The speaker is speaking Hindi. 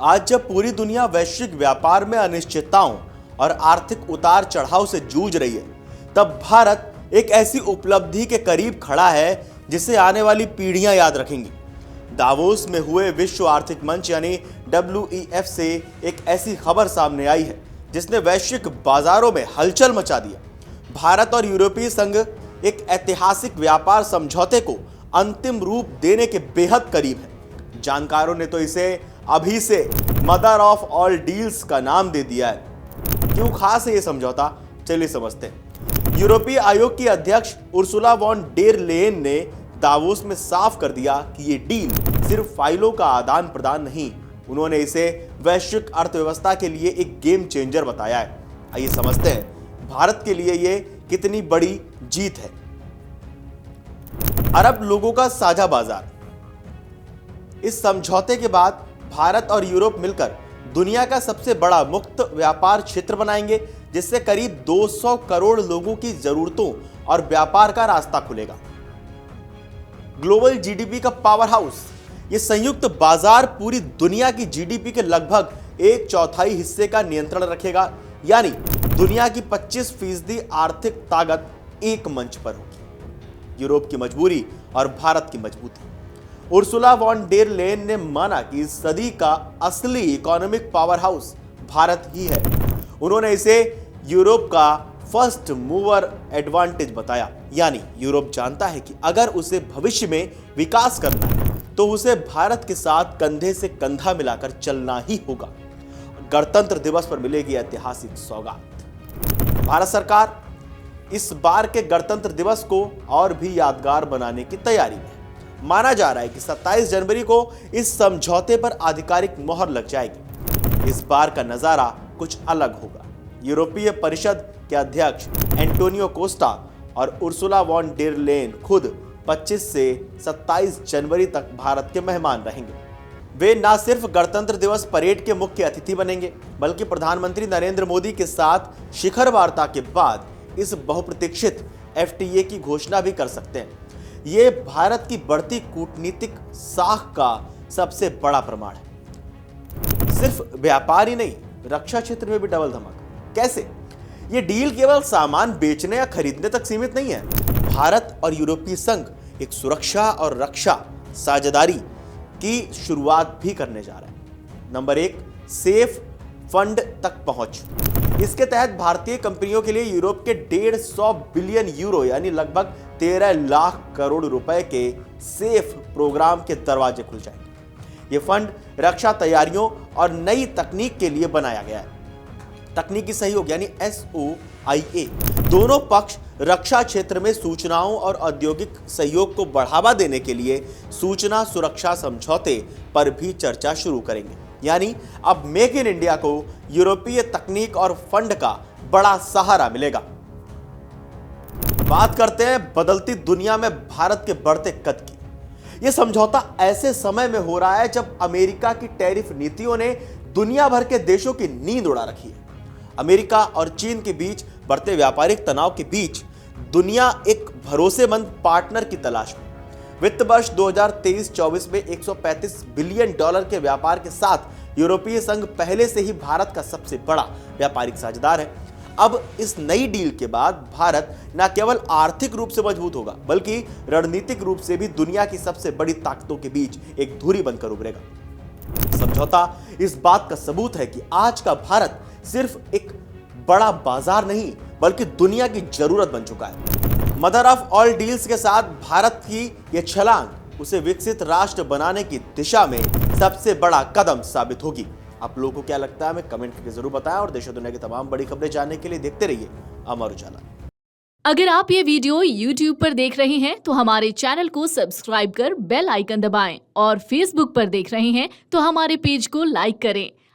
आज जब पूरी दुनिया वैश्विक व्यापार में अनिश्चितताओं और आर्थिक उतार चढ़ाव से जूझ रही है, तब भारत एक ऐसी उपलब्धि के करीब खड़ा है जिसे आने वाली पीढ़ियां याद रखेंगी। दावोस में हुए विश्व आर्थिक मंच यानी WEF से एक ऐसी खबर सामने आई है जिसने वैश्विक बाजारों में हलचल मचा दिया। भारत और यूरोपीय संघ एक ऐतिहासिक व्यापार समझौते को अंतिम रूप देने के बेहद करीब है। जानकारों ने तो इसे अभी से मदर ऑफ ऑल डील्स का नाम दे दिया है। क्यों खास है ये समझौता, चलिए समझते हैं। यूरोपीय आयोग की अध्यक्ष उर्सुला वॉन डेर लेयन ने दावोस में साफ कर दिया कि ये डील सिर्फ फाइलों का आदान प्रदान नहीं, उन्होंने इसे वैश्विक अर्थव्यवस्था के लिए एक गेम चेंजर बताया है। आइए समझते हैं भारत के लिए ये कितनी बड़ी जीत है। अरब लोगों का साझा बाजार। इस समझौते के बाद भारत और यूरोप मिलकर दुनिया का सबसे बड़ा मुक्त व्यापार क्षेत्र बनाएंगे, जिससे करीब 200 करोड़ लोगों की जरूरतों और व्यापार का रास्ता खुलेगा। ग्लोबल जीडीपी का पावर हाउस। यह संयुक्त बाजार पूरी दुनिया की जीडीपी के लगभग 1/4 हिस्से का नियंत्रण रखेगा, यानी दुनिया की 25% आर्थिक ताकत एक मंच पर होगी। यूरोप की मजबूरी और भारत की मजबूती। उर्सुला वॉन डेर लेयन ने माना कि इस सदी का असली इकोनॉमिक पावर हाउस भारत ही है। उन्होंने इसे यूरोप का फर्स्ट मूवर एडवांटेज बताया, यानी यूरोप जानता है कि अगर उसे भविष्य में विकास करना है तो उसे भारत के साथ कंधे से कंधा मिलाकर चलना ही होगा। गणतंत्र दिवस पर मिलेगी ऐतिहासिक सौगात। भारत सरकार इस बार के गणतंत्र दिवस को और भी यादगार बनाने की तैयारी में है। माना जा रहा है कि 27 जनवरी को इस समझौते पर आधिकारिक मोहर लग जाएगी। इस बार का नजारा कुछ अलग होगा। यूरोपीय परिषद के अध्यक्ष एंटोनियो कोस्टा और उर्सुला वॉन डेर लेयन खुद 25 से 27 जनवरी तक भारत के मेहमान रहेंगे। वे न सिर्फ गणतंत्र दिवस परेड के मुख्य अतिथि बनेंगे, बल्कि प्रधानमंत्री नरेंद्र मोदी के साथ शिखर वार्ता के बाद इस बहुप्रतीक्षित FTA की घोषणा भी कर सकते हैं। ये भारत की बढ़ती कूटनीतिक साख का सबसे बड़ा प्रमाण है। सिर्फ व्यापार ही नहीं, रक्षा क्षेत्र में भी डबल धमाका। कैसे? ये डील केवल सामान बेचने या खरीदने तक सीमित नहीं है। भारत और यूरोपीय संघ एक सुरक्षा और रक्षा साझेदारी की शुरुआत भी करने जा रहा है। नंबर 1, सेफ फंड तक पहुंच। इसके तहत भारतीय कंपनियों के लिए यूरोप के 150 बिलियन यूरो यानी लगभग 13 लाख करोड़ रुपए के सेफ प्रोग्राम के दरवाजे खुल जाएंगे। ये फंड रक्षा तैयारियों और नई तकनीक के लिए बनाया गया है। तकनीकी सहयोग यानी SOIA। दोनों पक्ष रक्षा क्षेत्र में सूचनाओं और औद्योगिक सहयोग को बढ़ावा देने के लिए सूचना सुरक्षा समझौते पर भी चर्चा शुरू करेंगे। यानी अब मेक इन इंडिया को यूरोपीय तकनीक और फंड का बड़ा सहारा मिलेगा। बात करते हैं बदलती दुनिया में भारत के बढ़ते कद की। यह समझौता ऐसे समय में हो रहा है जब अमेरिका की टैरिफ नीतियों ने दुनिया भर के देशों की नींद उड़ा रखी है। अमेरिका और चीन के बीच बढ़ते व्यापारिक तनाव के बीच दुनिया एक भरोसेमंद पार्टनर की तलाश में। वित्त वर्ष 2023-24 में $135 बिलियन के व्यापार के साथ यूरोपीय संघ पहले से ही भारत का सबसे बड़ा व्यापारिक साझेदार है। अब इस नई डील के बाद भारत न केवल आर्थिक रूप से मजबूत होगा, बल्कि रणनीतिक रूप से भी दुनिया की सबसे बड़ी ताकतों के बीच एक धुरी बनकर उभरेगा। समझौता इस बात का सबूत है कि आज का भारत सिर्फ एक बड़ा बाजार नहीं, बल्कि दुनिया की जरूरत बन चुका है। मदर ऑफ ऑल डील्स के साथ भारत की यह छलांग उसे विकसित राष्ट्र बनाने की दिशा में सबसे बड़ा कदम साबित होगी। आप लोगों को क्या लगता है, हमें कमेंट करके जरूर बताएं और देश और दुनिया की तमाम बड़ी खबरें जानने के लिए देखते रहिए अमर उजाला। अगर आप ये वीडियो YouTube पर देख रहे हैं तो हमारे चैनल को सब्सक्राइब कर बेल आइकन दबाएं और Facebook पर देख रहे हैं तो हमारे पेज को लाइक करें।